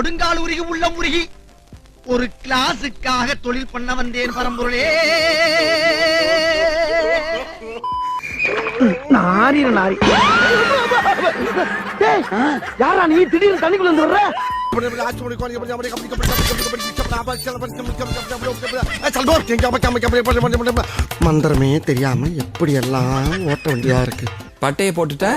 கொடுங்கால் உருகி உள்ள முருகி ஒரு கிளாஸுக்காக தொழில் பண்ண வந்தேன் பரம்பொருளே. நாரி யாரா நீ திடீர்னு தண்ணிக்குள்ள வந்து வர்ற? மந்திரமே தெரியாம எப்படி எல்லாம் ஓட்ட வேண்டியதா இருக்கு. பட்டையை போட்டுட்டா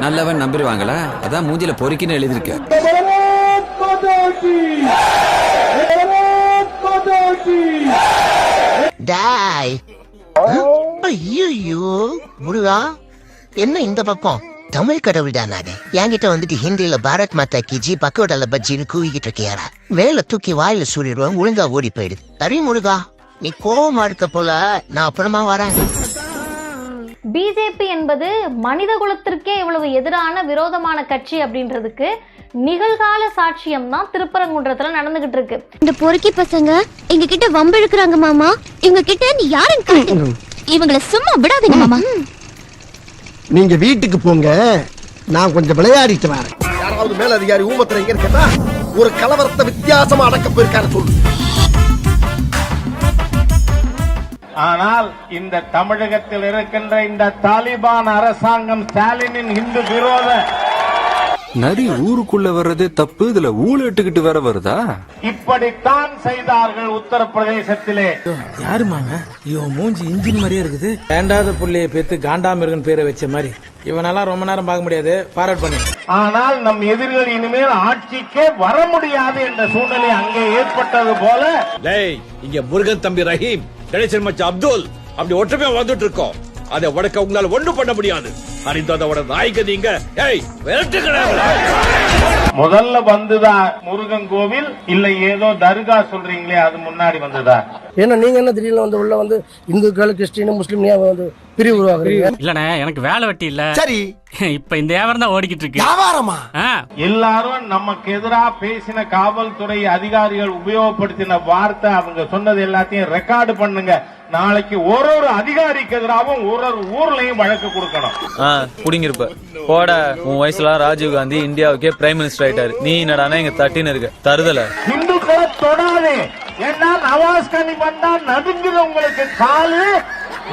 நல்லவன் நம்பிடுவாங்களா? அதான் மூஞ்சில பொறுக்கின்னு எழுதிருக்க. ஐயோ முருகா, என்ன இந்த பக்கம் தமிழ் கடவுள் தானே என்கிட்ட வந்துட்டு ஹிந்தியில பாரத் மாதா கி ஜி பக்கோடால பஜ்ஜின்னு கூவிக்கிட்டு இருக்கியாரா? வேலை தூக்கி வாயில சூழிடுவோம், ஒழுங்கா ஓடி போயிடுது. சரி முருகா, நீ கோவமா இருக்க போல, நான் அப்புறமா வரேன். பிஜேபி என்பது மனித குலத்திற்கே இவ்வளவு எதிரான விரோதமான கட்சி அப்படின்றதுக்கு நிகழ்கால சாட்சியம் தான் திருப்பரங்குன்றத்துல நடந்துகிட்டு இருக்கு. இந்த பொறுக்கி பசங்க எங்க கிட்ட வம்பு இழுக்கிறாங்க மாமா. இவங்க கிட்ட நீ யாருன்னு காட்டு. இவங்கள சும்மா விடாதீங்க மாமா. நீங்க வீட்டுக்கு போங்க, நான் கொஞ்சம் விளையாடிட்டு வரேன். யாராவது மேல அதிகாரி ஊமத்துல எங்க இருக்கா? ஒரு கலவரத்தை வித்தியாசமா அடக்க போயிருக்காரு சொல்லு. ஆனால் இந்த தமிழகத்தில் இருக்கின்ற இந்த தாலிபான் அரசாங்கம் ஸ்டாலினின் இந்து விரோத நரி ஊருக்குள்ள வர்றதே தப்பு, இதுல ஊழட்டுக்கிட்டு வேற வருதா? இப்படித்தான் செய்தார்கள் உத்தரப்பிரதேசத்திலே. யாருமாங்க இவன் மூஞ்சி இன்ஜின் மாதிரியே இருக்குது. வேண்டாத புள்ளைய பேத்து காண்டாமிருகன் பேரை வச்ச மாதிரி. இவனெல்லாம் ரொம்ப நேரம் பார்க்க முடியாது, ஃபார்வர்ட் பண்ணு. ஆனால் நம் எதிரிகள் இனிமேல் ஆட்சிக்கே வர முடியாது என்ற சூழ்நிலை அங்கே ஏற்பட்டது போல. இங்க முருகன் தம்பி ரஹீம், கணேசன் மச்ச அப்துல் அப்படி ஒற்றுமையா வந்துட்டு இருக்கோம். அதை உடக்க உங்களால ஒண்ணும் பண்ண முடியாது. அறிந்ததோட நாய்க்கு நீங்க முதல்ல வந்ததா முருகன் கோவில் இல்ல ஏதோ தர்கா சொல்றீங்களே, அது முன்னாடி வந்ததா? ஏன்னா நீங்க என்ன திடீர்னு வந்து உள்ள வந்து இந்துக்கள் கிறிஸ்டின் முஸ்லீம் வந்து பிரிவு உருவாக்குறீங்க? இல்லண்ணே, எனக்கு வேலை வெட்டி இல்ல. சரி, இப்ப இந்த வியாபாரம் தான் ஓடிக்கிட்டு இருக்கு. வியாபாரமா? எல்லாரும் நமக்கு எதிராக பேசின காவல்துறை அதிகாரிகள் உபயோகப்படுத்தின வார்த்தை, அவங்க சொன்னது எல்லாத்தையும் ரெக்கார்டு பண்ணுங்க. நாளைக்கு ஒரு அதிகாரிக்கு எதிராகவும் ஒரு ஊர்லயும் வழக்கு கொடுக்கணும். புடிங்கிருப்ப போட. உன் வயசுல ராஜீவ் காந்தி இந்தியாவுக்கே பிரைம் மினிஸ்டர் ஆயிட்டாரு. நீ என்னடானா இங்க தட்டின்னு இருக்க தருதல. இந்துக்களை தொடாதே, ஏன்னா நவாஸ் கனி வந்தா நடுங்குது உங்களுக்கு காலு.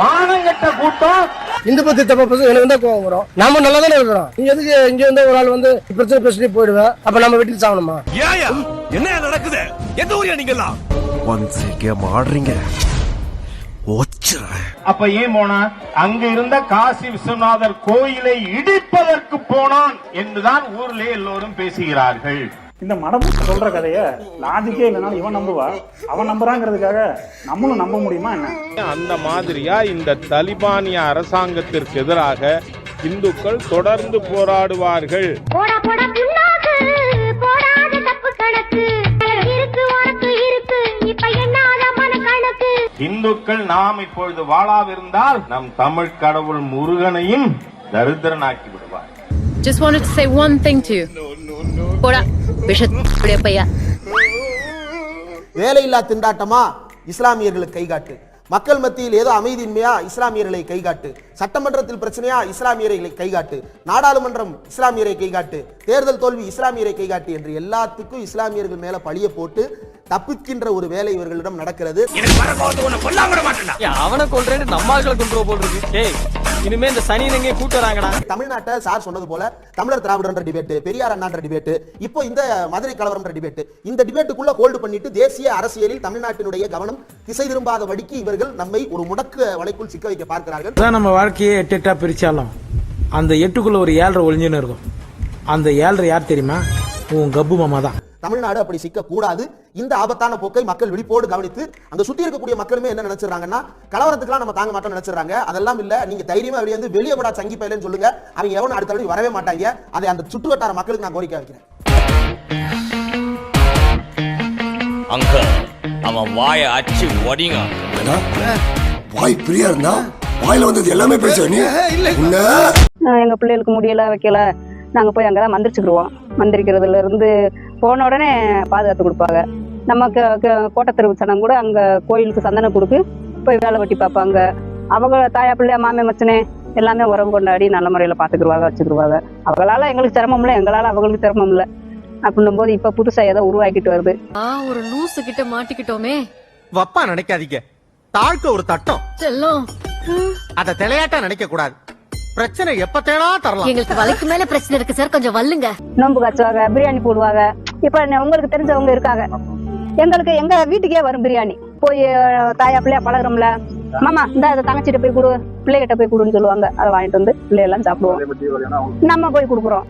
மானங்கட்ட கூட்டம். இந்து பத்தி தப்ப பேச எனக்கு தான் கோவம் வரும். நாம நல்லா தானே இருக்கிறோம். நீங்க எதுக்கு இங்க இருந்து ஒரு ஆள் வந்து பிரச்சனை பேசிட்டு போயிடுவேன்? அப்ப நம்ம வீட்டுக்கு சாகணுமா? என்ன நடக்குது? எந்த ஊரியா நீங்க எல்லாம் ஆடுறீங்க? அப்ப ஏன் போனா? அங்க இருந்த காசி விஸ்வநாதர் கோயிலை இடிப்பதற்கு போனான் என்றுதான் ஊர்ல எல்லோரும் பேசுகிறார்கள். இந்த மடம் சொல்ற கதைய லாஜிக்கே இல்லைனாலும் இவன் நம்புவா, அவன் நம்புறாங்கிறதுக்காக நம்மளும் நம்ப முடியுமா என்ன? அந்த மாதிரியா இந்த தலிபானிய அரசாங்கத்திற்கு எதிராக இந்துக்கள் தொடர்ந்து போராடுவார்கள். இந்துக்கள் நாம் இப்பொழுது வாழாவிருந்தால் நம் தமிழ் கடவுள் முருகனையும் தரித்திரனாக்கி விடுவார். Just wanted to say one thing to you. போடா விஷத்துடைய பையா. வேலையில்லா திண்டாட்டமா இஸ்லாமியர்களுக்கு கைகாட்டு. மக்கள் மத்தியில் ஏதோ அமைதியின்மையா இஸ்லாமியர்களை கைகாட்டு. சட்டமன்றத்தில் பிரச்சனையா இஸ்லாமியர்களை கைகாட்டு. நாடாளுமன்றம் இஸ்லாமியரை கைகாட்டு. தேர்தல் தோல்வி இஸ்லாமியரை கைகாட்டு என்று எல்லாத்துக்கும் இஸ்லாமியர்கள் மேல பழிய போட்டு தப்பிக்கின்ற ஒரு வேலை இவர்களிடம் நடக்கிறது. அவனை கொல்றேன்னு நம்மாக்களை கொண்டு போட்டுருக்கு. இனிமே இந்த சனி எங்கே கூட்டு வராங்கடா. தமிழ்நாட்டை சார் சொன்னது போல தமிழர் திராவிடன்ற டிபேட், பெரியார் அண்ணான்ற டிபேட், இப்போ இந்த மதுரை கலவரம்ன்ற டிபேட், இந்த டிபேட்டுக்குள்ள ஹோல்டு பண்ணிட்டு தேசிய அரசியலில் தமிழ்நாட்டினுடைய கவனம் திசை திரும்பாத வடிக்கு இவர்கள் நம்மை ஒரு முடக்கு வலைக்குள் சிக்க வைக்க பார்க்கிறார்கள். நம்ம வாழ்க்கையே 8 பிரிச்சாலும் அந்த 8க்குள்ள ஒரு 7 ஒளிஞ்சுன்னு இருக்கும். அந்த 7 யார் தெரியுமா? உன் கப்பு மாமா தான். தமிழ்நாடு அப்படி சிக்க கூடாது. இந்த ஆபத்தான போக்கை மக்கள் விழிப்போடு கவனித்து அங்க சுத்தி இருக்கக்கூடிய மக்களுமே என்ன நினைச்சிடறாங்கன்னா, கலவரத்துக்குலாம் நம்ம தாங்க மாட்டோம் நினைச்சிடறாங்க. அதெல்லாம் இல்ல, நீங்க தைரியமா வெளியே வந்து வெளியே கூட சங்கி பயிலன்னு சொல்லுங்க. அவங்க எவனும் அடுத்த தடவை வரவே மாட்டாங்க. அதை அந்த சுற்று வட்டார மக்களுக்கு நான் கோரிக்கை வைக்கிறேன். அங்க அவன் வாயை அச்சு ஒடிங்க. வாய் பிரியா இருந்தா வாயில வந்தது எல்லாமே பேச. எங்க பிள்ளைகளுக்கு முடியல வைக்கல, நாங்க போய் அங்கதான் மந்திரிச்சுக்கிடுவோம். மந்திரிக்கிறதுல இருந்து போன உடனே பாதுகாத்து கொடுப்பாங்க. நமக்கு கோட்டத்தெருவு சனம் கூட அங்க கோயிலுக்கு சந்தனம் கொடுக்கு போய் வேலை வெட்டி பார்ப்பாங்க. அவங்க தாயா பிள்ளையா மாமே மச்சனே எல்லாமே உறவு கொண்டாடி நல்ல முறையில பாத்துக்கிடுவாங்க, வச்சுக்கிடுவாங்க. அவங்களால எங்களுக்கு சிரமம் இல்லை, எங்களால அவங்களுக்கு சிரமம் இல்லை. அப்படின்னும் போது இப்ப புதுசா ஏதோ உருவாக்கிட்டு வருது. ஒரு லூசு கிட்ட மாட்டிக்கிட்டோமே. வப்பா நினைக்காதீங்க, தாழ்க்க ஒரு தட்டம் செல்லம், அத தலையாட்டா நினைக்க கூடாது. பிரச்சனை எப்ப தேனா தரலாம். எங்களுக்கு வலைக்கு மேல பிரச்சனை இருக்கு சார், கொஞ்சம் வல்லுங்க. நோம்பு காய்ச்சுவாங்க, பிரியாணி போடுவாங்க. இப்ப உங்களுக்கு தெரிஞ்சவங்க இருக்காங்க, எங்களுக்கு எங்க வீட்டுக்கே வரும் பிரியாணி. போய் தாயா பிள்ளையா பழகிறோம்ல, மாமா இந்த தங்கச்சிட்ட போய் கொடு, பிள்ளைகிட்ட போய் கொடுன்னு சொல்லுவாங்க. அதை வாங்கிட்டு வந்து பிள்ளையெல்லாம் சாப்பிடுவோம். நம்ம போய் கொடுக்குறோம்,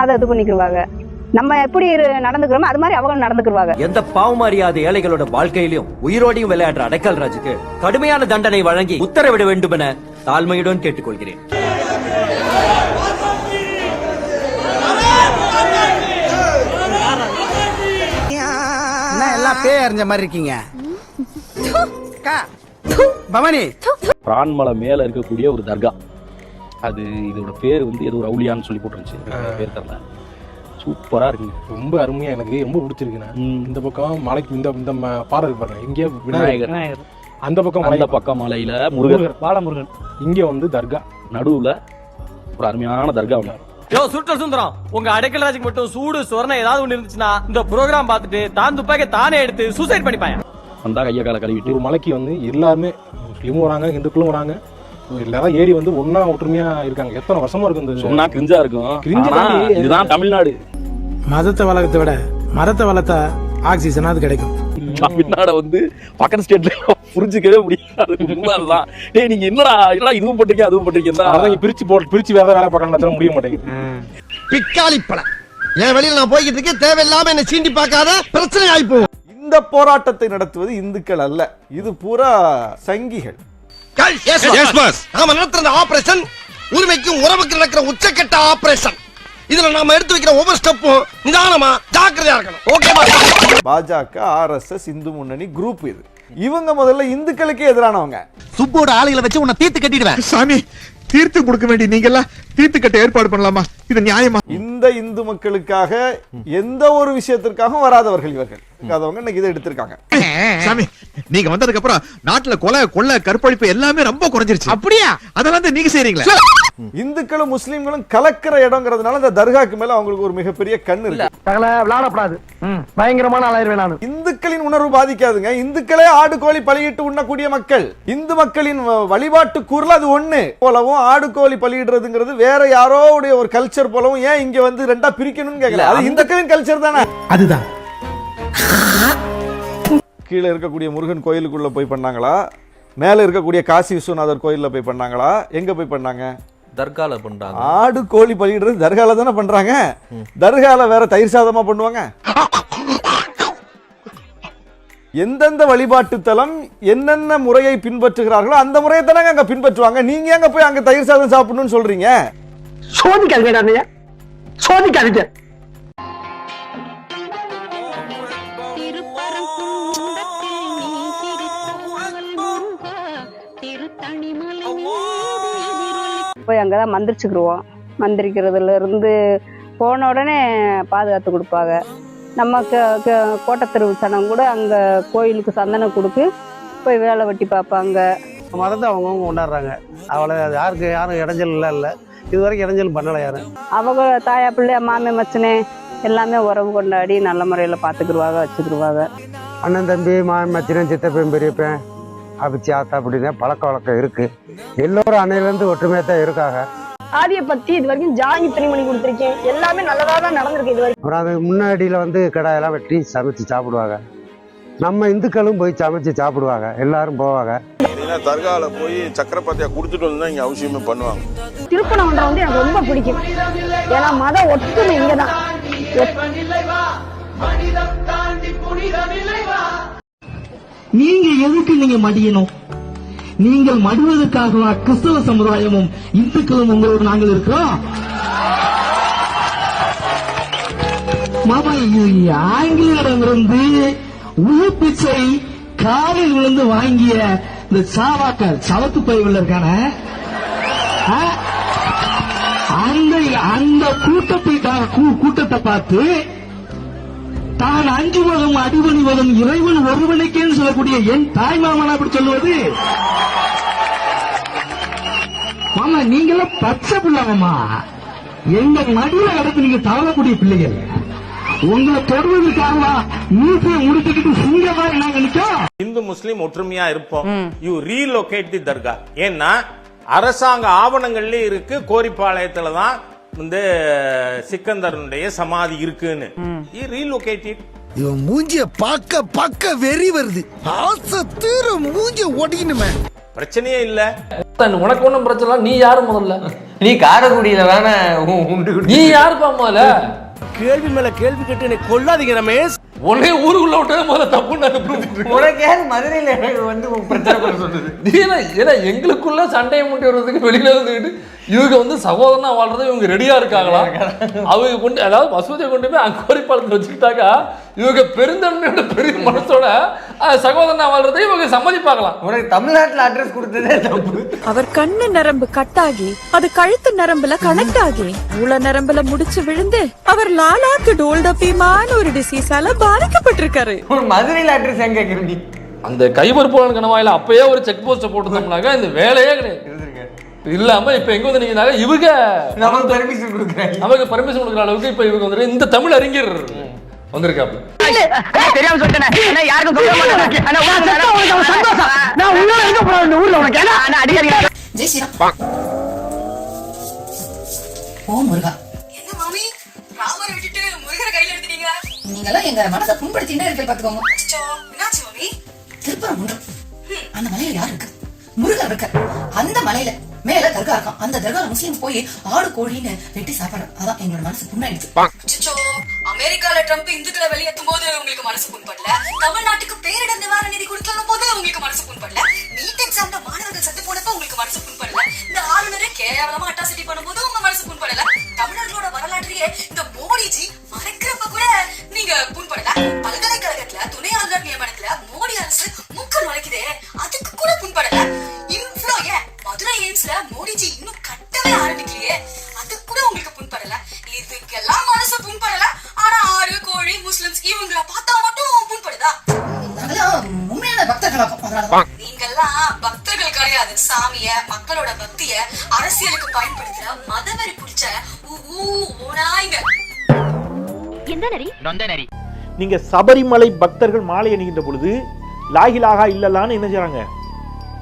அதை இது பண்ணிக்கிடுவாங்க. நம்ம எப்படி நடந்துக்கிறோமோ அது மாதிரி அவங்க நடந்துக்குவாங்க. எந்த பாவமறியாத ஏழைகளோட வாழ்க்கையிலும் உயிரோடையும் விளையாடுற அடைக்கல் ராஜுக்கு கடுமையான தண்டனை வழங்கி உத்தரவிட வேண்டும் என தாழ்மையுடன் கேட்டுக்கொள்கிறேன். எல்லாம் பேய் அறிஞ்ச மாதிரி இருக்கீங்க. பவானி, பிரான்மலை மேல இருக்கக்கூடிய ஒரு தர்கா, அது இதோட பேர் வந்து ஏதோ ஒரு அவுலியான்னு சொல்லி போட்டுருந்துச்சு, பேர் தெரியல. சூப்பரா இருக்குங்க, ரொம்ப அருமையா, எனக்கு ரொம்ப பிடிச்சிருக்குண்ணா. இந்த பக்கம் மலைக்கு இந்த பாறை இருக்கு பாருங்க, இங்கே விநாயகர், அந்த பக்கம் மலையில முருகன், பாலமுருகன், இங்க வந்து தர்கா, நடுவுல ஒரு அருமையான தர்கா ஒண்ணு. யோ சுற்ற சுந்தரம், உங்க அடைக்கல் ராஜுக்கு மட்டும் சூடு சொரணை ஏதாவது ஒண்ணு இருந்துச்சுன்னா இந்த ப்ரோக்ராம் பார்த்துட்டு தான் துப்பாக்கி தானே எடுத்து சூசைட் பண்ணிப்பாங்க. வந்தா கைய கால கழுவிட்டு ஒரு மலைக்கு வந்து எல்லாருமே முஸ்லீமும் வராங்க, இந்துக்களும் வராங்க, எல்லாரும் ஏறி வந்து ஒன்னா ஒற்றுமையா இருக்காங்க. எத்தனை வருஷமா இருக்கு, சொன்னா கிரிஞ்சா இருக்கும். இதுதான் தமிழ்நாடு. மதத்தை வளர்க்கத்தை விட மரத்தை வளர்த்தா ஆக்சிஜனாவது கிடைக்கும். தமிழ்நாட வந்து பக்கத்து ஸ்டேட்ல புரிஞ்சுக்கவே முடியாது. உண்மைதான். டேய் நீங்க என்னடா இதுவும் போட்டிருக்கீங்க அதுவும் போட்டிருக்கீங்க, பிரிச்சு வேற வேலை பார்க்கணும் முடிய மாட்டேங்குது. பிக்காளி பழம் என் வெளியில நான் போய்கிட்டு இருக்கேன், தேவையில்லாம என்ன சீண்டி பார்க்காத, பிரச்சனை ஆயிப்போம். இந்த போராட்டத்தை நடத்துவது இந்துக்கள் அல்ல, இது பூரா சங்கிகள். நாம நடத்துற ஆபரேஷன் உரிமைக்கும் உறவுக்கு நடக்கிற உச்சக்கட்ட ஆபரேஷன். இதுல நாம எடுத்து வைக்கிற ஒவ்வொரு ஸ்டெப்பும் நிதானமா ஜாக்கிரதையா இருக்கணும். ஓகேவா? பாஜக, ஆர்எஸ்எஸ், இந்து முன்னணி குரூப் இது. இவங்க முதல்ல இந்துக்களுக்கே எதிரானவங்க. சுப்போட ஆளுகளை வச்சு உன்னை தீர்த்து கட்டிடுவேன். சாமி, தீர்த்து கொடுக்க வேண்டிய நீங்க எல்லாம் தீர்த்து கட்ட ஏற்பாடு பண்ணலாமா? இது நியாயமா? இந்த இந்து மக்களுக்காக எந்த ஒரு விஷயத்திற்காகவும் வராதவர்கள் இவர்கள். அவங்க இன்னைக்கு இதை எடுத்திருக்காங்க. சாமி, நீங்க வந்ததுக்கு அப்புறம் நாட்டுல கொலை கற்பழிப்பு எல்லாமே ரொம்ப குறைஞ்சிருச்சு. அப்படியா? அதெல்லாம் நீங்க செய்றீங்களா? இந்துக்களும் முஸ்லிம்களும் கலக்கிற இடம்ங்கிறதுனால இந்த தர்காக்கு மேல அவங்களுக்கு ஒரு மிகப்பெரிய கண்ணு இருக்கு. விளையாடப்படாது, பயங்கரமான ஆளாயிருவேன் நான். இந்துக்களின் உணர்வு பாதிக்காதுங்க. இந்துக்களே ஆடு கோழி பலியிட்டு உண்ணக்கூடிய மக்கள். இந்து மக்களின் வழிபாட்டு கூறுல அது ஒண்ணு போலவும் ஆடு கோழி பலியிடுறதுங்கிறது வேற யாரோடைய ஒரு கல்ச்சர் போலவும் ஏன் இங்க வந்து ரெண்டா பிரிக்கணும்னு கேட்கல. அது இந்துக்களின் கல்ச்சர் தானே. அதுதான் கீழே இருக்கக்கூடிய முருகன் கோயிலுக்குள்ள போய் பண்ணாங்களா, மேல இருக்கக்கூடிய காசி விஸ்வநாதர் கோயில்ல போய் பண்ணாங்களா, எங்க போய் பண்ணாங்க? தர்கால பண்றாங்க. ஆடு கோழி பலியிடுறது தர்கால தானே பண்றாங்க. தர்கால வேற தயிர் சாதமா பண்ணுவாங்க. எந்தெந்த வழிபாட்டு தலம் என்னென்ன முறையை பின்பற்றுகிறார்களோ அந்த முறையை தானே அங்க பின்பற்றுவாங்க. நீங்க எங்க போய் அங்க தயிர் சாதம் சாப்பிடணும்னு சொல்றீங்க? சோதிக்காதீங்க, சோதிக்காதீங்க. போய் அங்கதான் மந்திரிச்சுக்கிடுவோம். மந்திரிக்கிறதுல இருந்து போன உடனே பாதுகாத்து கொடுப்பாங்க. நம்ம கோட்டத்தெருவு சனம் கூட அங்க கோயிலுக்கு சந்தனம் கொடுத்து போய் வேலை வெட்டி பார்ப்பாங்க. மதத்தை அவங்கவுங்க கொண்டாடுறாங்க, அவளை யாரும் இடைஞ்சல் இல்லை, இது வரைக்கும் இடைஞ்சல் பண்ணலை யாரும். அவங்க தாயா பிள்ளை மாமே மச்சனே எல்லாமே உறவு கொண்டாடி நல்ல முறையில் பார்த்துக்கிடுவாங்க, வச்சுக்கிடுவாங்க. அண்ணன் தம்பி மாமன் மச்சனன் சித்தப்பன் பெரியப்பன் அபிச்சி ஆத்தா அப்படின்னு பழக்க வழக்கம் இருக்கு. எல்லோரும் அன்னையிலேருந்து ஒற்றுமையாக தான் இருக்காங்க. ஆதியை பற்றி இது வரைக்கும் ஜாங்கி துணிமணி கொடுத்துருக்கேன், எல்லாமே நல்லதாக தான் நடந்திருக்கு இது வரைக்கும். அப்புறம் அது முன்னாடியில் வந்து கடாயெல்லாம் வெட்டி சமைச்சு சாப்பிடுவாங்க. நம்ம இந்துக்களும் போய் சமைச்சு சாப்பிடுவாங்க, எல்லாரும் போவாங்க. தர்கால போய் சக்கரப்பாத்தியா குடுத்துட்டு வந்து இங்க அவசியமே பண்ணுவாங்க. திருப்பணமன்றம் வந்து எனக்கு ரொம்ப பிடிக்கும், ஏன்னா மத ஒற்றுமை இங்கதான். நீங்க எதுக்கு நீங்க மடியணும்? நீங்கள் மடிவதற்காக கிறிஸ்தவ சமுதாயமும் இந்துக்களும் உங்களோடு நாங்கள் இருக்கிறோம். மாமா, ஆங்கிலேயரிடமிருந்து உயிர் பிச்சை காலில் விழுந்து வாங்கிய இந்த சாவாக்கள் சவத்து பைகள் இருக்கான அந்த கூட்டத்தை பார்த்து தான் அஞ்சுவதும் அடிபணிவதும் இறைவன் ஒருவனுக்கேன்னு சொல்லக்கூடிய என் தாய் மாமன் அப்படி சொல்லுவது. மாமா, நீங்களாம் பச்சை பிள்ளைங்கம்மா, எங்க மடியில கடத்து நீங்க தவறக்கூடிய பிள்ளைகள். உங்களை தொடர்வதற்காக மீசையை முடிச்சுக்கிட்டு சிங்கமா நாங்க நிக்கோம். இந்து முஸ்லீம் ஒற்றுமையா இருப்போம். யூ ரீலோகேட் தி தர்கா. ஏன்னா அரசாங்க ஆவணங்கள்ல இருக்கு கோரிப்பாளையத்துல தான் வந்து சிக்கந்தரனுடைய சமாதி இருக்குன்னு. Relocate it. இவன் மூஞ்சிய பார்க்க வெறி வருது. ஆசை தீர மூஞ்சிய ஒடிக்கணுமே. பிரச்சனையே இல்ல. உனக்கு ஒண்ணும் பிரச்சனை. நீ யாரு முதல்ல? நீ காரைக்குடியில தானே நீ யாருப்பா முதல்ல? கேள்வி மேல கேள்வி கேட்டு என்னை கொல்லாதீங்க ரமேஷ். உடனே ஊருக்குள்ள விட்டது முதல்ல தப்பு. உனக்கு மதுரையில வந்து பிரச்சனை பண்ண சொல்றது. ஏன்னா எங்களுக்குள்ள சண்டையை முட்டி வர்றதுக்கு வெளியில வந்துக்கிட்டு இவங்க வந்து சகோதரனா வாழ்றது இவங்க ரெடியா இருக்காங்களா? அவங்க கொண்டு அதாவது மசூதியை கொண்டு போய் அங்கோரிப்பாளத்தில் வச்சுக்கிட்டாக்கா இவங்க பெருந்தன்மையோட பெரிய மனசோட சகோதரனா வாழ்றதை இவங்க சம்மதிப்பாங்களாம். உனக்கு தமிழ்நாட்டுல அட்ரஸ் கொடுத்ததே தப்பு. அவர் கண்ணு நரம்பு கட்டாகி அது கழுத்து நரம்புல கனெக்ட் ஆகி மூல நரம்புல முடிச்சு விழுந்து அவர் லாலாக்கு டோல்டபிமான ஒரு டிசீஸால பாதிக்கப்பட்டிருக்காரு. மதுரையில அட்ரஸ் எங்க கேக்குறீங்க? அந்த கைபர்போலன் கணவாயில அப்பயே ஒரு செக் போஸ்ட் போட்டுருந்தோம்னாக்கா இந்த வேலையே கிடையாது. இல்லாம இப்ப எங்க வந்து நீங்க இவங்க நமக்கு பர்மிஷன் கொடுக்குறாங்க. நமக்கு பர்மிஷன் கொடுக்குற அளவுக்கு இப்ப இவங்க வந்து இந்த தமிழ் அறிஞர் வந்திருக்காப்ல. தெரியாம சொல்லிட்டேன். யாருக்கும் சொல்ல மாட்டேன். சந்தோஷம். நான் உள்ள எங்க போறேன் இந்த ஊர்ல உனக்கு என்ன அடிக்கடி. ஜெய் ஸ்ரீராம். ஓ முருகா. என்ன மாமி ராமரை விட்டுட்டு முருகரை கையில எடுத்துட்டீங்க? நீங்கலாம் எங்க மனசை புண்படுத்திட்டே இருக்க பாத்துக்கோங்க. அச்சோ என்னாச்சு மாமி? திருப்பரங்குன்றம் அந்த மலையில யார் இருக்கு? முருகர் இருக்க. அந்த மலையில மேல தர்கா இருக்கான். அந்த தர்கால முஸ்லீம் போய் ஆடு கோழின்னு வெட்டி சாப்பாடு. அதான் எங்களோட மனசு புண்ணாயிடுச்சு. அச்சோ அமெரிக்கால ட்ரம்ப் இந்துக்களை வெளியேற்றும் போது உங்களுக்கு மனசு புண்படல. தமிழ்நாட்டுக்கு பேரிடர் நிவாரண நிதி கொடுக்கணும் போது உங்களுக்கு மனசு புண்படல. நீட் எக்ஸாம்ல மாணவர்கள் செத்து போனப்ப உங்களுக்கு மனசு புண்படல. இந்த ஆளுநரே கேவலமா அட்டாசிட்டி பண்ணும்போது உங்க மனசு புண்படல. தமிழர்களோட வரலாற்றையே இந்த மோடிஜி மறைக்கிறப்ப கூட நீங்க புண்படல. பல்கலைக்கழகத்துல துணை ஆளுநர் நியமனத்துல மோடி அரசு முக்க நுழைக்குதே அதுக்கு கூட புண்படல. இவ்வளோ ஏன் மதுரை எய்ம்ஸ்ல மோடிஜி இன்னும் கட்டவே ஆரம்பிக்கலையே அதுக்கு கூட உங்களுக்கு புண்படல. இதுக்கெல்லாம் மனசு புண்படல. ஆனா ஆடு கோழி முஸ்லிம்ஸ் இவங்களை பார்த்தா மட்டும் புண்படுதா? உண்மையான பக்தர்களாகும். நீங்கெல்லாம் பக்தர்கள் கிடையாது. சாமிய மக்களோட பக்திய அரசியலுக்கு பயன்படுத்துற மதவெறி பிடிச்ச ஓனாய்ங்க. நீங்க சபரிமலை பக்தர்கள் மாலை அணிகின்ற பொழுது லாகிலாகா இல்லலான்னு என்ன செய்றாங்க?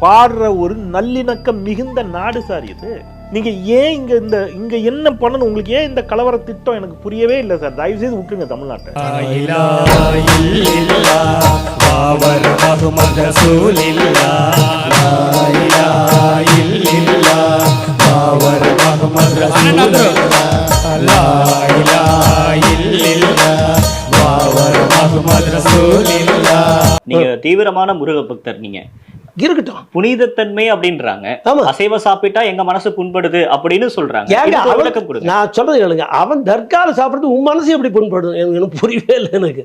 பாடுற ஒரு நல்லிணக்கம் மிகுந்த நாடு சார் இது. நீங்க ஏன் இங்க என்ன பண்ணணும்? உங்களுக்கு ஏன் இந்த கலவர திட்டம் எனக்கு புரியவே இல்லை சார். தயவு செய்து விட்டுருங்க தமிழ்நாட்டை. நீங்க தீவிரமான முருக பக்தர். நீங்க இருக்கட்டும் புனிதத்தன்மை அப்படின்றாங்க. அசைவ சாப்பிட்டா எங்க மனசு புண்படுது அப்படின்னு சொல்றாங்க. நான் சொல்றது கேளுங்க. அவன் தர்கால சாப்பிடுறது உன் மனசு எப்படி புண்படுது? எனக்கு புரியவே இல்லை. எனக்கு